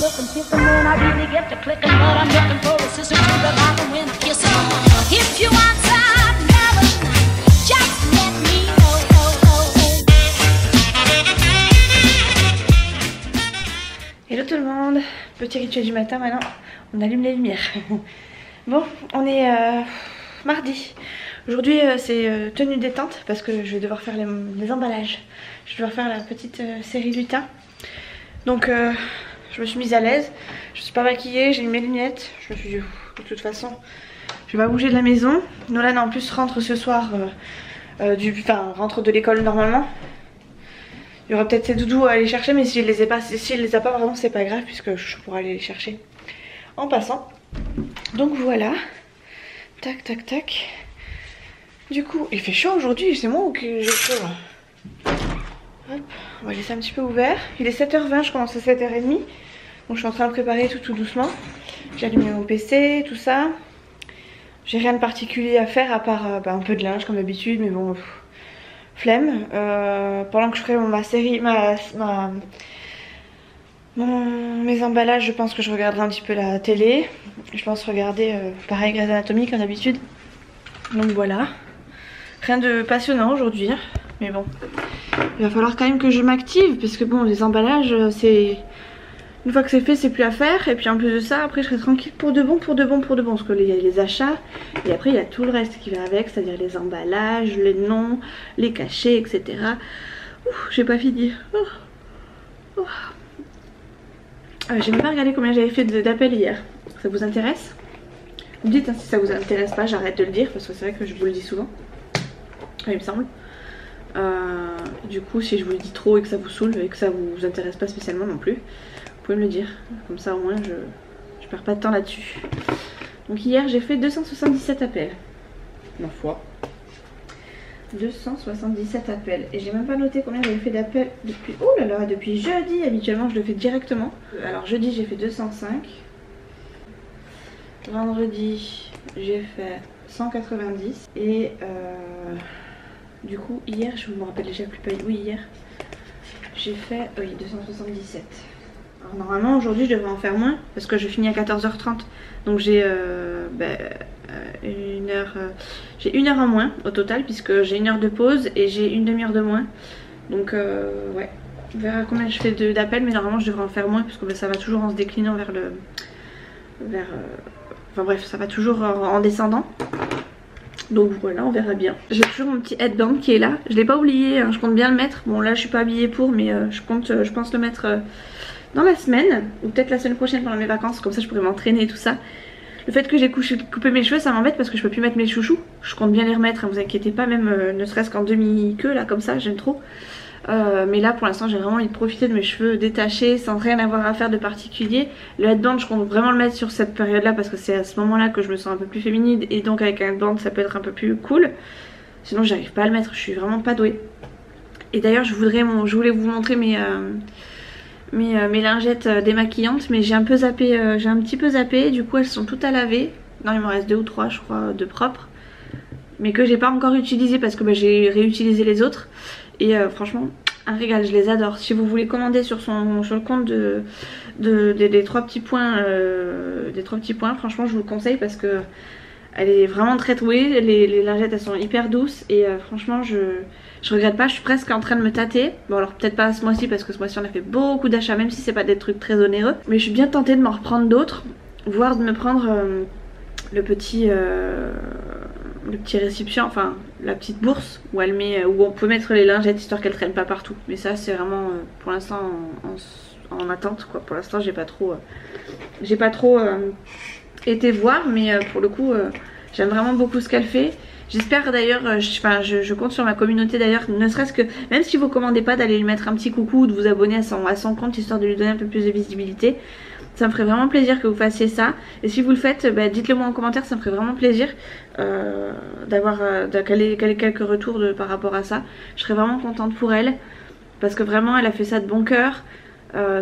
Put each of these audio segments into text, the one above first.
looking, picking when I really get to clicking, but I'm looking for a sister to revive and win a kiss. If you want some loving, just let me know. Hello tout le monde, petit rituel du matin maintenant, on allume les lumières. Bon, on est mardi. Aujourd'hui c'est tenue détente parce que je vais devoir faire les emballages. Je vais devoir faire la petite série lutin. Donc je me suis mise à l'aise, je suis pas maquillée, j'ai mis mes lunettes. Je me suis dit de toute façon je vais pas bouger de la maison. Nolan en plus rentre ce soir, rentre de l'école normalement. Il y aura peut-être ses doudous à aller chercher, mais s'il les a pas, pardon, c'est pas grave puisque je pourrai aller les chercher en passant. Donc voilà, tac tac tac. Du coup il fait chaud aujourd'hui, c'est moi ou que j'ai chaud là? Hop, on va laisser un petit peu ouvert. Il est 7h20, je commence à 7h30. Donc je suis en train de préparer tout doucement. J'ai allumé mon PC, tout ça. J'ai rien de particulier à faire à part un peu de linge comme d'habitude, mais bon, flemme. Pendant que je ferai ma série, mes emballages, je pense que je regarderai un petit peu la télé. Je pense regarder pareil Grey's Anatomy comme d'habitude. Donc voilà. Rien de passionnant aujourd'hui, hein. Mais bon, il va falloir quand même que je m'active parce que bon, les emballages, c'est une fois que c'est fait, c'est plus à faire. Et puis en plus de ça, après je serai tranquille pour de bon, parce que il y a les achats et après il y a tout le reste qui va avec, c'est-à-dire les emballages, les noms, les cachets, etc. J'ai pas fini. J'ai même pas regardé combien j'avais fait d'appels hier. Ça vous intéresse? Vous me dites hein, si ça vous intéresse pas, j'arrête de le dire parce que c'est vrai que je vous le dis souvent. Il me semble. Du coup si je vous le dis trop et que ça vous saoule et que ça vous intéresse pas spécialement non plus, vous pouvez me le dire, comme ça au moins je perds pas de temps là-dessus. Donc hier j'ai fait 277 appels, ma foi, 277 appels, et j'ai même pas noté combien j'avais fait d'appels depuis, oh là là, depuis jeudi. Habituellement je le fais directement. Alors jeudi j'ai fait 205, vendredi j'ai fait 190 et du coup hier, je me rappelle déjà plus pas, oui hier j'ai fait 277. Alors normalement aujourd'hui je devrais en faire moins parce que je finis à 14h30. Donc j'ai j'ai une heure en moins au total puisque j'ai une heure de pause et j'ai une demi-heure de moins. Donc ouais, on verra combien je fais d'appels, mais normalement je devrais en faire moins puisque ça va toujours en se déclinant enfin bref, ça va toujours en descendant. Donc voilà, on verra bien. J'ai toujours mon petit headband qui est là. Je l'ai pas oublié, hein, je compte bien le mettre. Bon là je suis pas habillée pour, mais je pense le mettre dans la semaine. Ou peut-être la semaine prochaine pendant mes vacances. Comme ça je pourrais m'entraîner et tout ça. Le fait que j'ai coupé mes cheveux, ça m'embête parce que je peux plus mettre mes chouchous. Je compte bien les remettre, hein, vous inquiétez pas. Même ne serait-ce qu'en demi-queue là comme ça, j'aime trop. Mais là pour l'instant j'ai vraiment envie de profiter de mes cheveux détachés sans rien avoir à faire de particulier. Le headband je compte vraiment le mettre sur cette période là parce que c'est à ce moment là que je me sens un peu plus féminine, et donc avec un headband ça peut être un peu plus cool. Sinon j'arrive pas à le mettre, je suis vraiment pas douée. Et d'ailleurs je voulais vous montrer mes lingettes démaquillantes, mais j'ai un petit peu zappé. Du coup elles sont toutes à laver. Non, il m'en reste 2 ou 3 je crois de propres, mais que j'ai pas encore utilisé parce que j'ai réutilisé les autres. Et franchement un régal, je les adore. Si vous voulez commander sur le compte des 3 petits points, franchement je vous le conseille parce que elle est vraiment très douée. Les lingettes elles sont hyper douces et franchement je regrette pas. Je suis presque en train de me tâter. Bon alors peut-être pas ce mois-ci parce que ce mois-ci on a fait beaucoup d'achats, même si c'est pas des trucs très onéreux, mais je suis bien tentée de m'en reprendre d'autres, voire de me prendre le petit récipient, enfin la petite bourse où où on peut mettre les lingettes histoire qu'elles traînent pas partout. Mais ça c'est vraiment pour l'instant en attente quoi. Pour l'instant j'ai pas trop été voir, mais pour le coup j'aime vraiment beaucoup ce qu'elle fait. J'espère d'ailleurs, je compte sur ma communauté d'ailleurs, ne serait-ce que, même si vous commandez pas, d'aller lui mettre un petit coucou, de vous abonner à son compte histoire de lui donner un peu plus de visibilité. Ça me ferait vraiment plaisir que vous fassiez ça. Et si vous le faites, dites-le moi en commentaire, ça me ferait vraiment plaisir qu'elle ait quelques retours par rapport à ça. Je serais vraiment contente pour elle parce que vraiment elle a fait ça de bon cœur.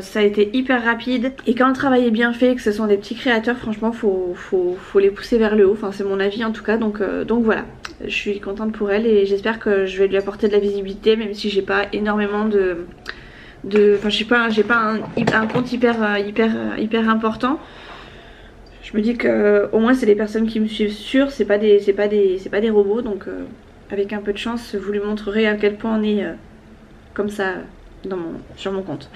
Ça a été hyper rapide et quand le travail est bien fait, que ce sont des petits créateurs, franchement faut les pousser vers le haut, enfin c'est mon avis en tout cas. Donc voilà, je suis contente pour elle et j'espère que je vais lui apporter de la visibilité, même si j'ai pas énormément Enfin j'ai pas un compte hyper important. Je me dis que au moins c'est des personnes qui me suivent sûres, c'est pas des robots, donc avec un peu de chance vous lui montrerez à quel point on est comme ça sur mon compte.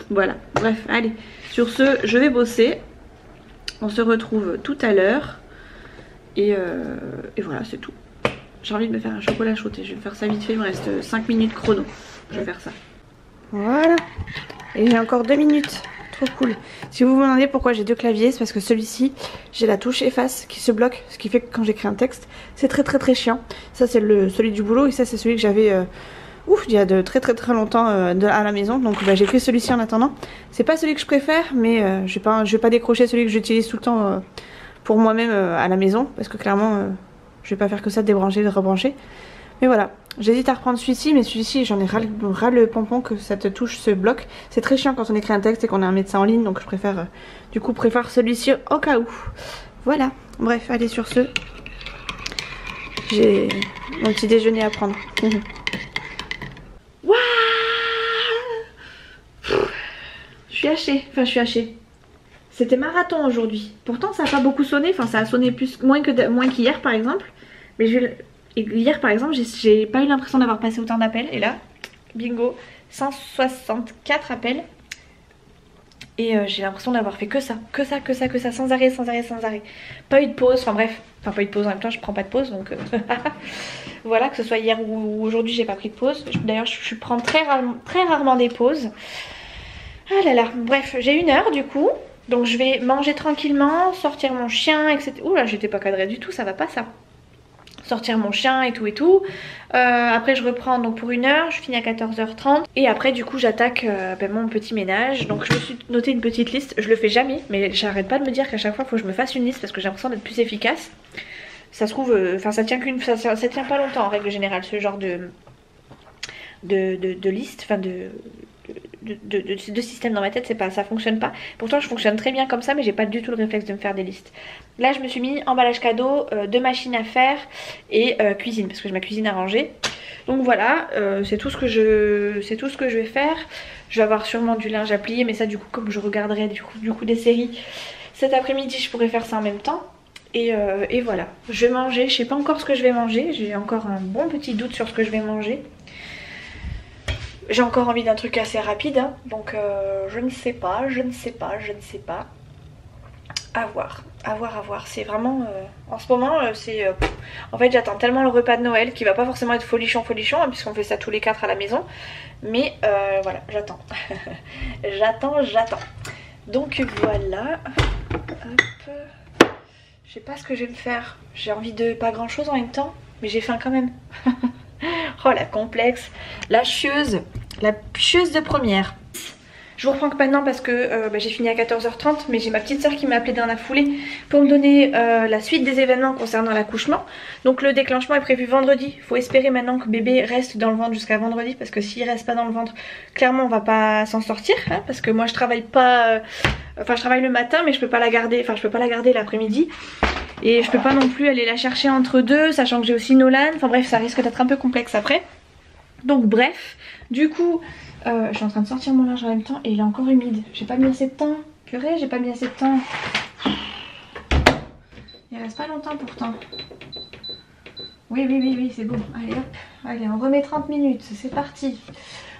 Voilà, bref, allez, sur ce je vais bosser, on se retrouve tout à l'heure et voilà, c'est tout. J'ai envie de me faire un chocolat chaud et je vais me faire ça vite fait, il me reste 5 minutes chrono, je vais faire ça. Voilà, et j'ai encore 2 minutes. Trop cool. Si vous vous demandez pourquoi j'ai 2 claviers, c'est parce que celui-ci, j'ai la touche efface qui se bloque, ce qui fait que quand j'écris un texte, c'est très chiant. Ça c'est celui du boulot et ça c'est celui que j'avais il y a de très longtemps à la maison. Donc j'ai pris celui-ci en attendant. C'est pas celui que je préfère, mais je vais pas décrocher celui que j'utilise tout le temps pour moi-même à la maison, parce que clairement je vais pas faire que ça, de débrancher, de rebrancher. Mais voilà, j'hésite à reprendre celui-ci, mais celui-ci j'en ai ras le pompon que cette touche se bloque. C'est très chiant quand on écrit un texte et qu'on a un médecin en ligne, donc je préfère celui-ci au cas où. Voilà, bref, allez sur ce, j'ai mon petit déjeuner à prendre. Waouh, je suis hachée. C'était marathon aujourd'hui. Pourtant ça n'a pas beaucoup sonné, enfin ça a sonné moins qu'hier par exemple. Mais hier par exemple j'ai pas eu l'impression d'avoir passé autant d'appels. Et là, bingo, 164 appels. Et j'ai l'impression d'avoir fait que ça, sans arrêt. Pas eu de pause, enfin bref. Enfin pas eu de pause en même temps, je prends pas de pause donc voilà, que ce soit hier ou aujourd'hui j'ai pas pris de pause. D'ailleurs je prends très rarement des pauses. Ah là là, bref, j'ai 1 heure du coup. Donc je vais manger tranquillement, sortir mon chien, etc. Ouh là, j'étais pas cadrée du tout, ça va pas ça. Sortir mon chien et tout. Après je reprends donc pour 1 heure, je finis à 14h30. Et après du coup j'attaque mon petit ménage. Donc je me suis noté une petite liste, je le fais jamais. Mais j'arrête pas de me dire qu'à chaque fois il faut que je me fasse une liste parce que j'ai l'impression d'être plus efficace. Ça se trouve, enfin ça tient pas longtemps en règle générale ce genre de liste, enfin de système dans ma tête, ça fonctionne pas. Pourtant je fonctionne très bien comme ça, mais j'ai pas du tout le réflexe de me faire des listes. Là je me suis mis emballage cadeau, 2 machines à faire et cuisine, parce que j'ai ma cuisine à ranger. Donc voilà, c'est tout ce que je vais faire. Je vais avoir sûrement du linge à plier, mais ça du coup comme je regarderai du coup des séries cet après-midi, je pourrais faire ça en même temps. Et voilà, je vais manger, je sais pas encore ce que je vais manger, j'ai encore un bon petit doute sur ce que je vais manger. J'ai encore envie d'un truc assez rapide, hein, donc je ne sais pas. À voir. C'est vraiment... en ce moment, en fait, j'attends tellement le repas de Noël qui va pas forcément être folichon, hein, puisqu'on fait ça tous les 4 à la maison. Mais voilà, j'attends. j'attends. Donc voilà. Hop. Je sais pas ce que je vais me faire. J'ai envie de pas grand chose en même temps, mais j'ai faim quand même. Oh la complexe. La chieuse de première. Je vous reprends que maintenant parce que j'ai fini à 14h30, mais j'ai ma petite soeur qui m'a appelé dans la foulée pour me donner la suite des événements concernant l'accouchement. Donc le déclenchement est prévu vendredi. Il faut espérer maintenant que bébé reste dans le ventre jusqu'à vendredi, parce que s'il reste pas dans le ventre, clairement on va pas s'en sortir, hein, parce que moi je travaille pas, enfin je travaille le matin, mais je peux pas la garder, l'après-midi. Et je peux pas non plus aller la chercher entre deux, sachant que j'ai aussi Nolan. Enfin bref, ça risque d'être un peu complexe après. Donc bref, du coup, je suis en train de sortir mon linge en même temps et il est encore humide. J'ai pas mis assez de temps. Purée, j'ai pas mis assez de temps. Il reste pas longtemps pourtant. Oui, c'est bon. Allez hop, allez, on remet 30 minutes, c'est parti.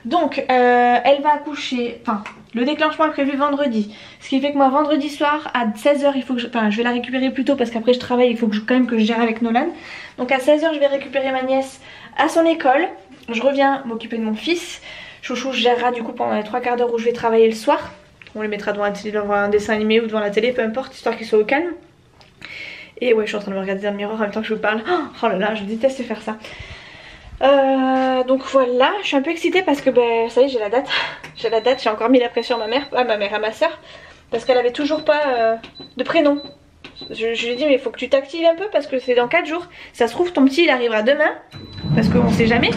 Donc, elle va accoucher, enfin, le déclenchement est prévu vendredi. Ce qui fait que moi, vendredi soir, à 16h, il faut que je vais la récupérer plus tôt parce qu'après je travaille, il faut quand même que je gère avec Nolan. Donc à 16h, je vais récupérer ma nièce à son école. Je reviens m'occuper de mon fils. Chouchou gérera du coup pendant les 3 quarts d'heure où je vais travailler le soir. On les mettra devant un dessin animé ou devant la télé, peu importe, histoire qu'il soit au calme. Et ouais, je suis en train de me regarder dans le miroir en même temps que je vous parle. Oh là là, je déteste faire ça. Donc voilà, je suis un peu excitée parce que ça y est, j'ai la date. J'ai encore mis la pression à ma soeur, parce qu'elle avait toujours pas de prénom. Je lui ai dit mais il faut que tu t'actives un peu parce que c'est dans 4 jours. Ça se trouve ton petit il arrivera demain, parce qu'on sait jamais.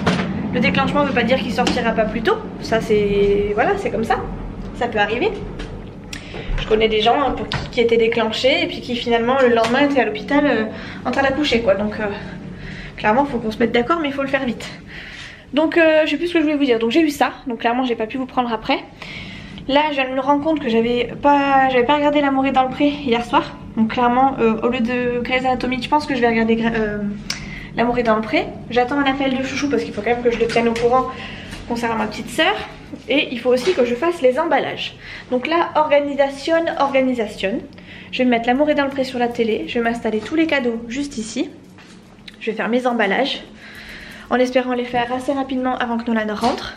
Le déclenchement veut pas dire qu'il sortira pas plus tôt. Ça c'est... voilà, c'est comme ça. Ça peut arriver. Je connais des gens hein, qui étaient déclenchés et puis qui finalement le lendemain étaient à l'hôpital en train d'accoucher quoi. Donc clairement il faut qu'on se mette d'accord, mais il faut le faire vite. Donc je sais plus ce que je voulais vous dire. Donc j'ai eu ça, donc clairement j'ai pas pu vous prendre après. Là je viens de me rendre compte que j'avais pas regardé L'amour est dans le pré hier soir. Donc clairement au lieu de Grey's Anatomy, je pense que je vais regarder L'amour est dans le pré. J'attends un appel de chouchou parce qu'il faut quand même que je le tienne au courant concernant ma petite sœur. Et il faut aussi que je fasse les emballages. Donc là, organisation. Je vais mettre L'amour est dans le pré sur la télé. Je vais m'installer tous les cadeaux juste ici. Je vais faire mes emballages en espérant les faire assez rapidement avant que Nolan rentre.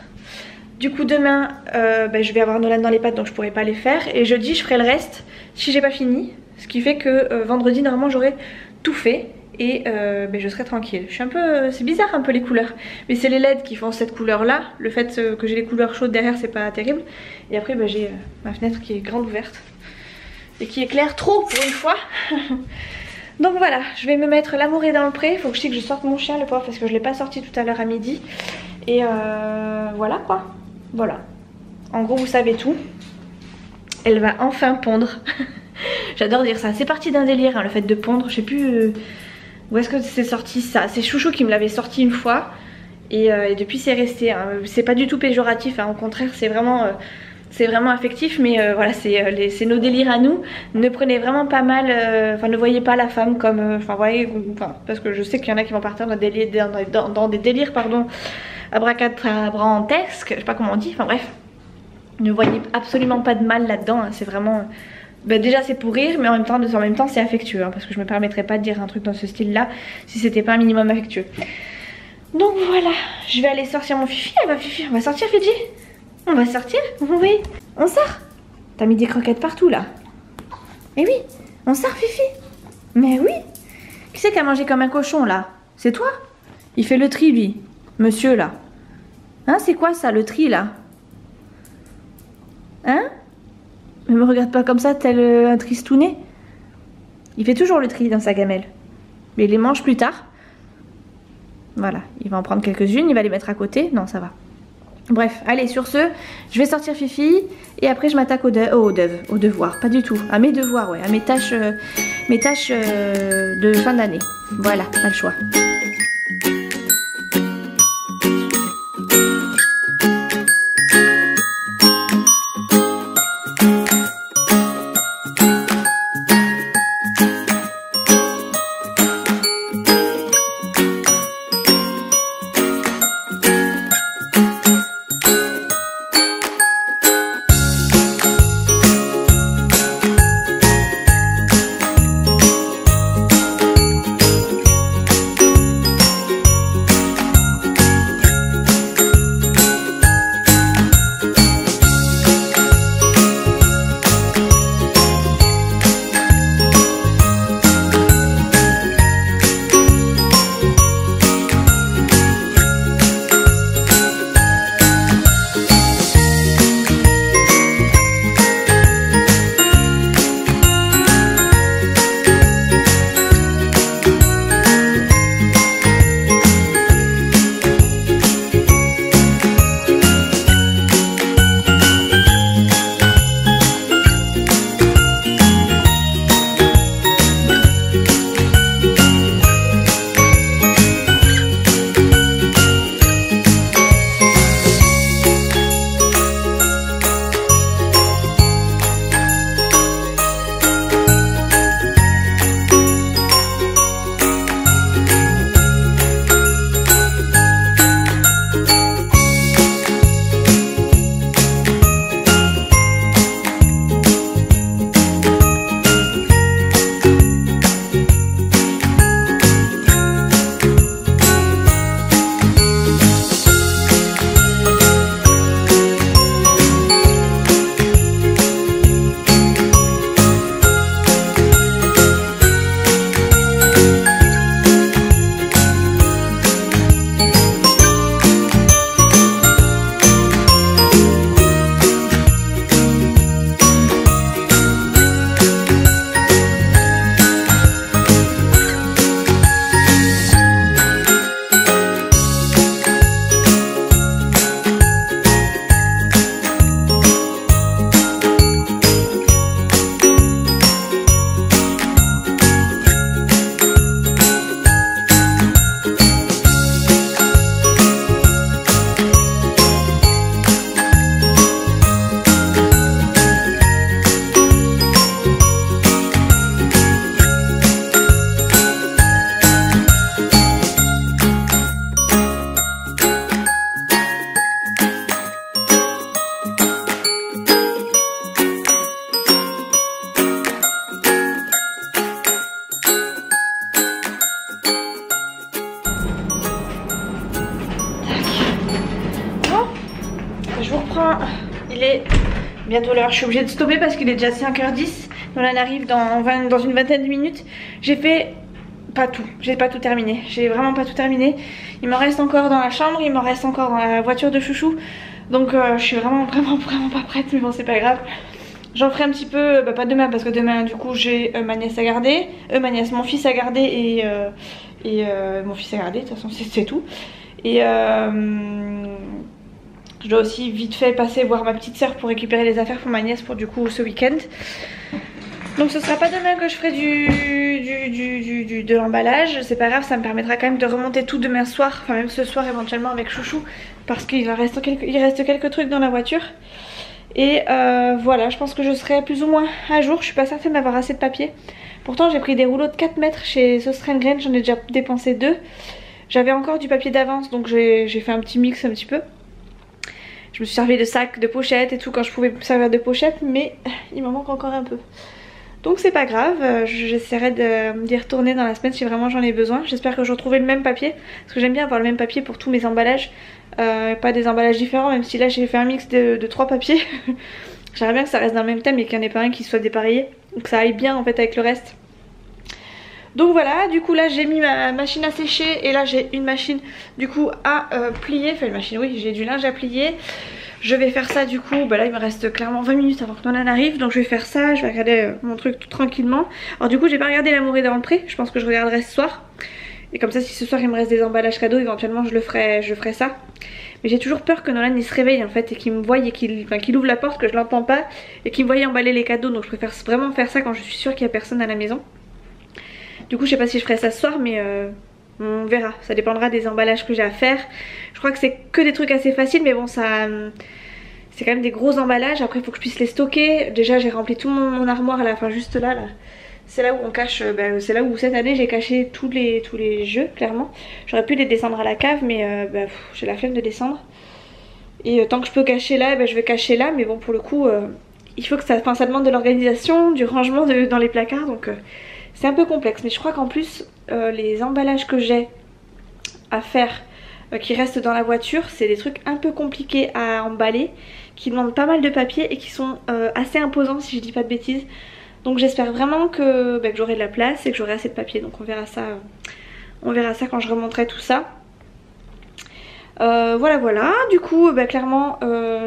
Du coup demain je vais avoir Nolan dans les pattes, donc je pourrai pas les faire. Et jeudi je ferai le reste si j'ai pas fini. Ce qui fait que vendredi normalement j'aurai tout fait. Et je serai tranquille. Je suis un peu... c'est bizarre un peu les couleurs. Mais c'est les LED qui font cette couleur là. Le fait que j'ai les couleurs chaudes derrière c'est pas terrible. Et après j'ai ma fenêtre qui est grande ouverte. Et qui éclaire trop pour une fois. Donc voilà, je vais me mettre L'amour est dans le pré. Il faut que je sorte mon chien le pauvre parce que je l'ai pas sorti tout à l'heure à midi. Et voilà quoi. Voilà. En gros vous savez tout. Elle va enfin pondre. J'adore dire ça. C'est parti d'un délire hein, le fait de pondre. Je sais plus où est-ce que c'est sorti ça. C'est Chouchou qui me l'avait sorti une fois. Et depuis c'est resté. Hein. C'est pas du tout péjoratif. Hein. Au contraire c'est vraiment affectif. Mais voilà c'est nos délires à nous. Ne prenez vraiment pas mal. Enfin ne voyez pas la femme comme. Voyez. Parce que je sais qu'il y en a qui vont partir dans des délires pardon. Abracadabrantesque. Je sais pas comment on dit. Enfin bref. Ne voyez absolument pas de mal là-dedans. Hein. C'est vraiment... déjà c'est pour rire mais en même temps c'est affectueux hein, parce que je me permettrais pas de dire un truc dans ce style là si c'était pas un minimum affectueux. Donc voilà, je vais aller sortir mon Fifi. Fifi, on va sortir Fidji. On va sortir. Oui, on sort. T'as mis des croquettes partout là. Mais oui, on sort Fifi. Mais oui. Qui c'est qui a mangé comme un cochon là? C'est toi? Il fait le tri lui, monsieur là. Hein, c'est quoi ça le tri là? Hein? Ne me regarde pas comme ça tel un tristounet. Il fait toujours le tri dans sa gamelle. Mais il les mange plus tard. Voilà, il va en prendre quelques-unes, il va les mettre à côté. Non, ça va. Bref, allez, sur ce, je vais sortir Fifi. Et après je m'attaque aux devoirs. Pas du tout, à mes devoirs, ouais. À mes tâches de fin d'année. Voilà, pas le choix. bientôt l'heure. Je suis obligée de stopper parce qu'il est déjà 5h10. Nolan arrive dans une vingtaine de minutes. J'ai fait pas tout, j'ai pas tout terminé. J'ai vraiment pas tout terminé. Il m'en reste encore dans la chambre, il m'en reste encore dans la voiture de chouchou. Donc je suis vraiment pas prête, mais bon c'est pas grave. J'en ferai un petit peu, bah, pas demain parce que demain du coup j'ai ma nièce à garder, mon fils à garder et mon fils à garder, de toute façon c'est tout. Et je dois aussi vite fait passer voir ma petite soeur pour récupérer les affaires pour ma nièce pour du coup ce week-end. Donc ce sera pas demain que je ferai de l'emballage, c'est pas grave, ça me permettra quand même de remonter tout demain soir, enfin même ce soir éventuellement avec chouchou, parce qu'il reste quelques trucs dans la voiture. Et voilà, je pense que je serai plus ou moins à jour. Je suis pas certaine d'avoir assez de papier. Pourtant j'ai pris des rouleaux de 4 mètres chez Sostrengren, j'en ai déjà dépensé 2. J'avais encore du papier d'avance, donc j'ai fait un petit mix un petit peu. Je me suis servi de sacs, de pochettes et tout quand je pouvais me servir de pochettes, mais il m'en manque encore un peu. Donc c'est pas grave, j'essaierai d'y retourner dans la semaine si vraiment j'en ai besoin. J'espère que je retrouverai le même papier, parce que j'aime bien avoir le même papier pour tous mes emballages. Pas des emballages différents, même si là j'ai fait un mix de 3 papiers. J'aimerais bien que ça reste dans le même thème et qu'il n'y en ait pas un qui soit dépareillé, donc que ça aille bien en fait avec le reste. Donc voilà, du coup là j'ai mis ma machine à sécher et là j'ai une machine du coup à plier, enfin une machine, oui, j'ai du linge à plier. Je vais faire ça du coup, bah là il me reste clairement 20 minutes avant que Nolan arrive, donc je vais faire ça, je vais regarder mon truc tout tranquillement. Alors du coup j'ai pas regardé L'amour est dans le pré, je pense que je regarderai ce soir. Et comme ça si ce soir il me reste des emballages cadeaux, éventuellement je ferai ça. Mais j'ai toujours peur que Nolan il se réveille en fait et qu'il me voie et qu'il ouvre la porte, que je l'entends pas et qu'il me voie emballer les cadeaux, donc je préfère vraiment faire ça quand je suis sûre qu'il y a personne à la maison. Du coup je sais pas si je ferai ça ce soir, mais on verra, ça dépendra des emballages que j'ai à faire. Je crois que c'est que des trucs assez faciles, mais bon ça... c'est quand même des gros emballages, après il faut que je puisse les stocker. Déjà j'ai rempli tout mon armoire là, enfin juste là. C'est là où on cache, c'est là où cette année j'ai caché tous les jeux clairement. J'aurais pu les descendre à la cave, mais j'ai la flemme de descendre. Et tant que je peux cacher là, je vais cacher là, mais bon pour le coup il faut que ça demande de l'organisation, du rangement dans les placards, donc c'est un peu complexe. Mais je crois qu'en plus les emballages que j'ai à faire qui restent dans la voiture, c'est des trucs un peu compliqués à emballer, qui demandent pas mal de papier et qui sont assez imposants si je dis pas de bêtises. Donc j'espère vraiment que j'aurai de la place et que j'aurai assez de papier, donc on verra ça quand je remonterai tout ça. Voilà, du coup clairement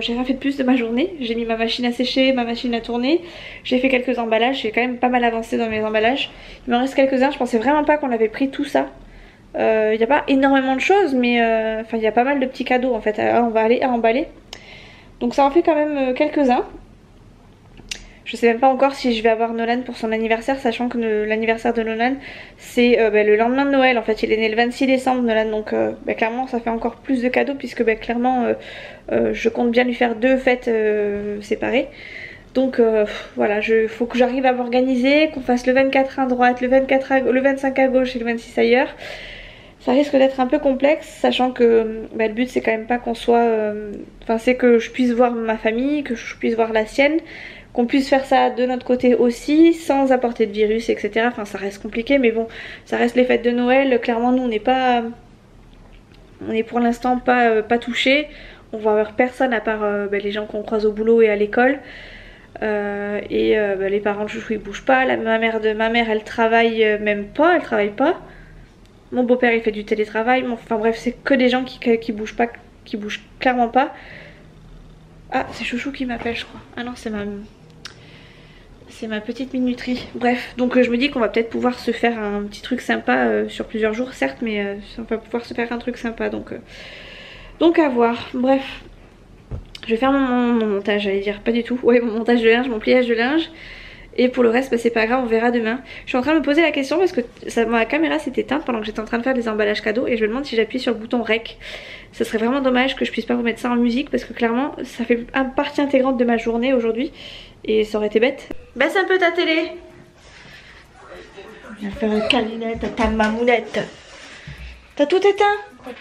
j'ai rien fait de plus de ma journée. J'ai mis ma machine à sécher, ma machine à tourner, j'ai fait quelques emballages, j'ai quand même pas mal avancé dans mes emballages. Il m'en reste quelques-uns, je pensais vraiment pas qu'on avait pris tout ça. Il n'y a pas énormément de choses, mais il y a pas mal de petits cadeaux en fait à emballer. Donc ça en fait quand même quelques-uns. Je sais même pas encore si je vais avoir Nolan pour son anniversaire, sachant que l'anniversaire de Nolan c'est le lendemain de Noël. En fait il est né le 26 décembre Nolan, donc clairement ça fait encore plus de cadeaux, puisque clairement je compte bien lui faire 2 fêtes séparées. Donc voilà, faut que j'arrive à m'organiser, qu'on fasse le 24 à droite, le 25 à gauche et le 26 ailleurs. Ça risque d'être un peu complexe, sachant que le but c'est quand même pas qu'on soit... c'est que je puisse voir ma famille, que je puisse voir la sienne, qu'on puisse faire ça de notre côté aussi, sans apporter de virus, etc. Enfin ça reste compliqué, mais bon, ça reste les fêtes de Noël. Clairement nous on est pour l'instant pas touchés. On va voir personne à part les gens qu'on croise au boulot et à l'école. Les parents de chouchou ils bougent pas. Ma mère elle travaille même pas, elle travaille pas. Mon beau-père il fait du télétravail. Enfin bref, c'est que des gens qui bougent pas, qui bougent clairement pas. Ah, c'est chouchou qui m'appelle je crois. Ah non, c'est ma petite minuterie. Bref, donc je me dis qu'on va peut-être pouvoir se faire un petit truc sympa sur plusieurs jours certes, mais on va pouvoir se faire un truc sympa, donc à voir. Bref, je vais faire mon montage, j'allais dire, pas du tout. Ouais, mon montage de linge, mon pliage de linge. Et pour le reste, c'est pas grave, on verra demain. Je suis en train de me poser la question parce que ma caméra s'est éteinte pendant que j'étais en train de faire des emballages cadeaux. Et je me demande si j'appuie sur le bouton REC. Ça serait vraiment dommage que je puisse pas vous mettre ça en musique, parce que clairement, ça fait partie intégrante de ma journée aujourd'hui. Et ça aurait été bête. Baisse un peu ta télé. Je vais faire une câlinette à ta mamounette. T'as tout éteint? Oui.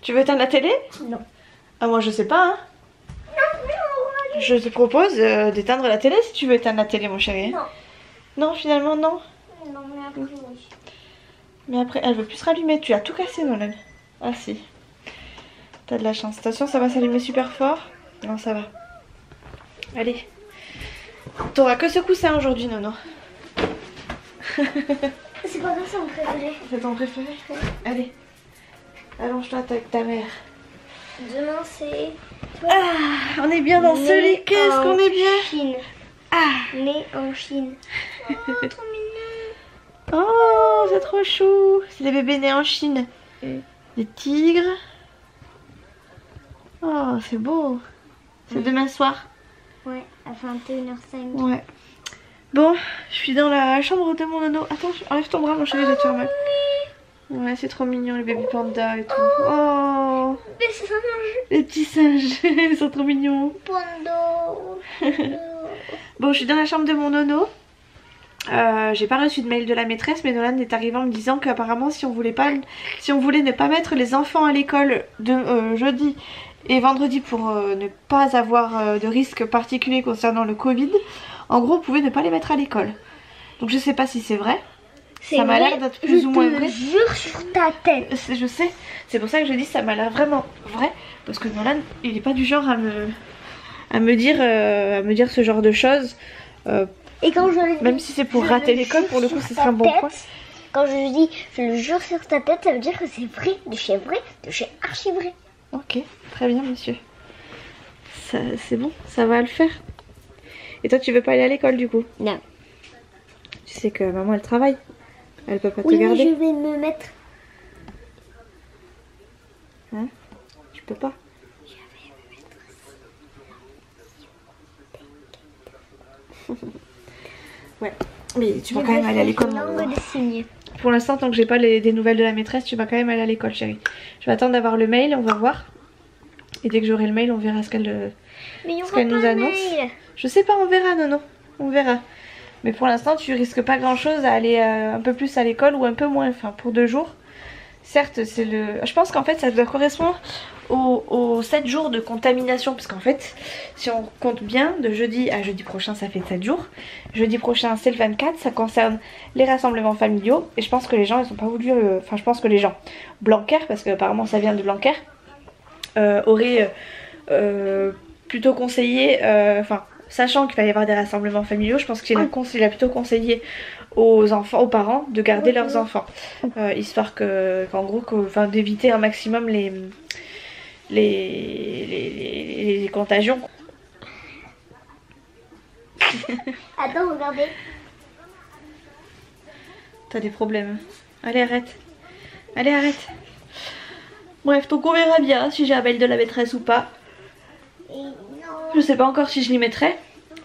Tu veux éteindre la télé? Non. Ah moi je sais pas hein. Je te propose d'éteindre la télé si tu veux éteindre la télé mon chéri. Non. Non finalement non. Non mais après oui. Mais après elle veut plus se rallumer, tu as tout cassé Nolan. Ah si. T'as de la chance. Attention ça va s'allumer super fort. Non ça va. Allez. T'auras que ce coussin aujourd'hui, Nono. C'est pas grave, c'est mon préféré. C'est ton préféré? Allez. Allonge-toi avec ta mère. Demain, c'est... Ah, on est bien dans ce lit. Qu'est-ce qu'on est bien. Chine. Ah. Né en Chine. Oh, trop mignon. Oh, c'est trop chou. C'est des bébés nés en Chine. Des tigres. Oh, c'est beau. C'est demain soir. Ouais, à 21h05. Ouais. Bon, je suis dans la chambre de mon Nono. Attends, enlève ton bras, mon chéri, je vais te faire mal. Ouais, c'est trop mignon, les bébés pandas et tout. Oh, Mais c'est un les petits singes, ils sont trop mignons. pando. Bon, je suis dans la chambre de mon Nono. J'ai pas reçu de mail de la maîtresse, mais Nolan est arrivé en me disant qu'apparemment si on voulait ne pas mettre les enfants à l'école de jeudi et vendredi pour ne pas avoir de risque particulier concernant le Covid, en gros on pouvait ne pas les mettre à l'école. Donc je sais pas si c'est vrai. Ça m'a l'air d'être plus ou moins vrai. Je te jure sur ta tête. Je sais, c'est pour ça que je dis ça m'a l'air vraiment vrai, parce que Nolan il est pas du genre à me dire ce genre de choses. Et quand je le dis, même si c'est pour rater l'école, pour le coup, ce serait un bon point. Quand je dis je le jure sur ta tête, ça veut dire que c'est vrai, de chez archi vrai. Ok, très bien, monsieur. C'est bon, ça va le faire. Et toi, tu veux pas aller à l'école du coup? Non. Tu sais que maman, elle travaille. Elle peut pas te Oui, garder. je vais me mettre. Hein? Tu peux pas. Ouais, mais tu vas quand même aller à l'école. Langue de signes. Pour l'instant, tant que j'ai pas des nouvelles de la maîtresse, tu vas quand même aller à l'école, chérie. Je vais attendre d'avoir le mail, on va voir. Et dès que j'aurai le mail, on verra ce qu'elle nous annonce. Je sais pas, on verra, non, on verra. Mais pour l'instant, tu risques pas grand chose à aller un peu plus à l'école ou un peu moins, enfin pour 2 jours. Certes, c'est le... Je pense qu'en fait, ça doit correspondre aux 7 jours de contamination. Parce qu'en fait, si on compte bien, de jeudi à jeudi prochain, ça fait 7 jours. Jeudi prochain, c'est le 24. Ça concerne les rassemblements familiaux. Et je pense que les gens, ils ont pas voulu... Enfin, je pense que les gens... Blanquer, parce qu'apparemment, ça vient de Blanquer, auraient plutôt conseillé... Enfin, sachant qu'il va y avoir des rassemblements familiaux, je pense qu'il a plutôt conseillé aux enfants, aux parents de garder leurs enfants, histoire qu'en gros, d'éviter un maximum les contagions. Attends, regardez. T'as des problèmes. Allez, arrête. Allez, arrête. Bref, donc on verra bien si j'ai un mail de la maîtresse ou pas. Je sais pas encore si je l'y mettrai.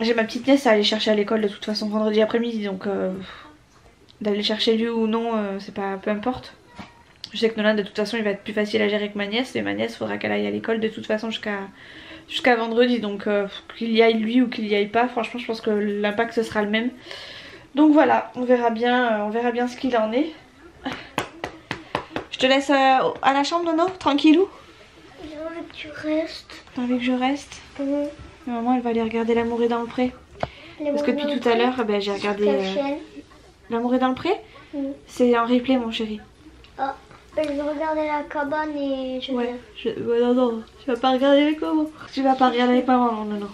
J'ai ma petite nièce à aller chercher à l'école de toute façon vendredi après-midi, donc d'aller chercher lui ou non, c'est pas, peu importe. Je sais que Nolan de toute façon il va être plus facile à gérer que ma nièce, et ma nièce faudra qu'elle aille à l'école de toute façon jusqu'à vendredi, donc qu'il y aille lui ou qu'il y aille pas, franchement je pense que l'impact ce sera le même. Donc voilà, on verra bien ce qu'il en est. Je te laisse à la chambre, Nono, tranquillou. J'ai envie que tu restes. T'as envie que je reste? Maman elle va aller regarder L'amour est dans le pré. Parce que depuis tout à l'heure j'ai regardé L'amour est dans le pré. C'est en replay mon chéri. Oh, je vais regarder la cabane et je viens. Non, tu vas pas regarder avec maman. Tu vas pas regarder avec maman, non.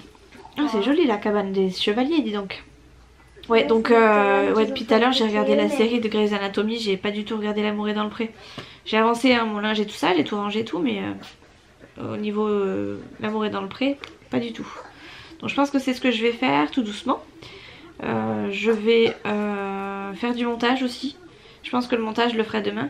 Ah, c'est joli la cabane des chevaliers, dis donc. Ouais, donc depuis tout à l'heure j'ai regardé la série de Grey's Anatomy, j'ai pas du tout regardé L'amour est dans le pré. J'ai avancé mon linge et tout ça, j'ai tout rangé et tout, mais au niveau L'amour est dans le pré, pas du tout. Donc je pense que c'est ce que je vais faire tout doucement. Je vais faire du montage aussi. Je pense que le montage je le ferai demain.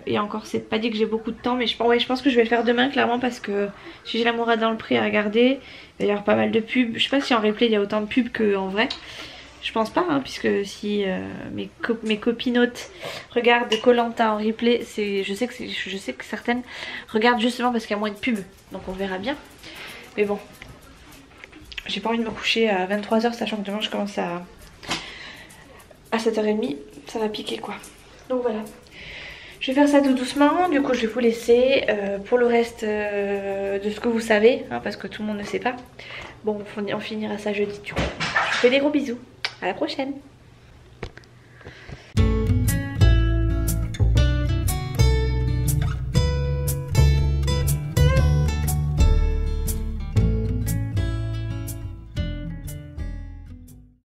Et encore c'est pas dit que j'ai beaucoup de temps, mais je pense que je vais le faire demain clairement, parce que si j'ai L'amour est dans le pré à regarder, il va y avoir pas mal de pubs. Je sais pas si en replay il y a autant de pubs qu'en vrai. Je pense pas, hein, puisque si mes copinotes regardent Koh-Lanta en replay, je sais que certaines regardent justement parce qu'il y a moins de pubs. Donc on verra bien. Mais bon, j'ai pas envie de me coucher à 23 h, sachant que demain je commence à 7h30. Ça va piquer quoi. Donc voilà. Je vais faire ça tout doucement, du coup je vais vous laisser pour le reste de ce que vous savez, hein, parce que tout le monde ne sait pas. Bon, on finira ça jeudi du coup. Je vous fais des gros bisous, à la prochaine.